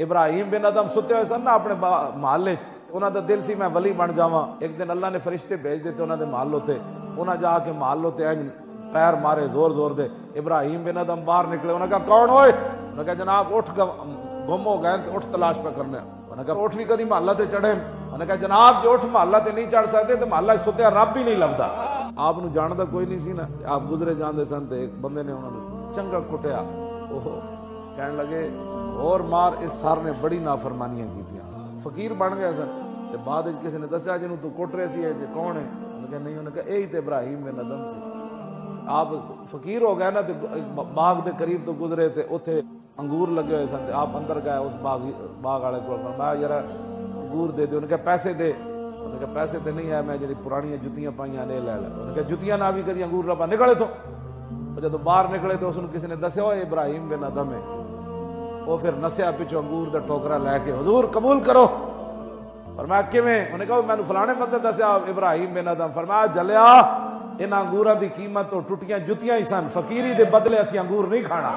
ابراہیم بن ادم ستے ہوئے سن نا اپنے محلے انہاں دا دل سی میں ولی بن جاواں. ایک دن اللہ نے فرشتے بھیج دیتے انہاں دے محلوں تے. انہاں جا کے محلوں تے پیر مارے زور زور دے. ابراہیم بن ادم باہر نکلے. انہاں کہا کون ہوئے؟ انہاں کہا جناب اٹھ گم ہو گئے تو اٹھ تلاش پہ کرنے. انہاں کہا اٹھ بھی کدی محلہ تے چڑھے؟ انہاں کہا جناب جو اٹھ محلہ تے نہیں چڑھ سکتے تو محلہ ستیا رب ہی نہیں لبدا. آپ نو جاندا کوئی نہیں سی نا. آپ گزرے جاندے سن تے ایک بندے نے انہاں نو چنگا کٹیا. اوہ کہنے لگے اور مار اس سر نے بڑی نافرمانیاں کیتیاں. فقیر بن گیا سن. تے بعد کسی نے دسیا جنوں تو کٹ رہے سی جی کون ہے؟ انہوں نے کہا نہیں. انہوں نے کہا یہی تے ابراہیم بن ادم سی. آپ فقیر ہو گئے نا تے باغ دے قریب تو گزرے تے اوتھے انگور لگے ہوئے سن. تے آپ اندر گئے اس باغ والے کو فرمایا یار انگور دے دے. انہوں نے کہا پیسے دے. انہوں نے کہا پیسے تے نہیں ہے میں جڑی پرانی جتیاں پائیاں نے لے لے. انہوں نے کہا جتیاں نہ بھی کدی انگور ربا نکلے تو. جب باہر نکلے تو اس نے کسی نے دسیا وہ ابراہیم بن ادم ہے. وہ پھر نسیا پیچھو انگور دا ٹوکرا لے کے حضور قبول کرو. فرمایا کیویں؟ انہوں نے کہا میں نے فلانے بندے دسیا ابراہیم بن ادم. فرمایا جلیا ان انگوراں دی قیمت تو ٹوٹیاں جتیاں ہی سن. فقیری دے بدلے اسی انگور نہیں کھانا.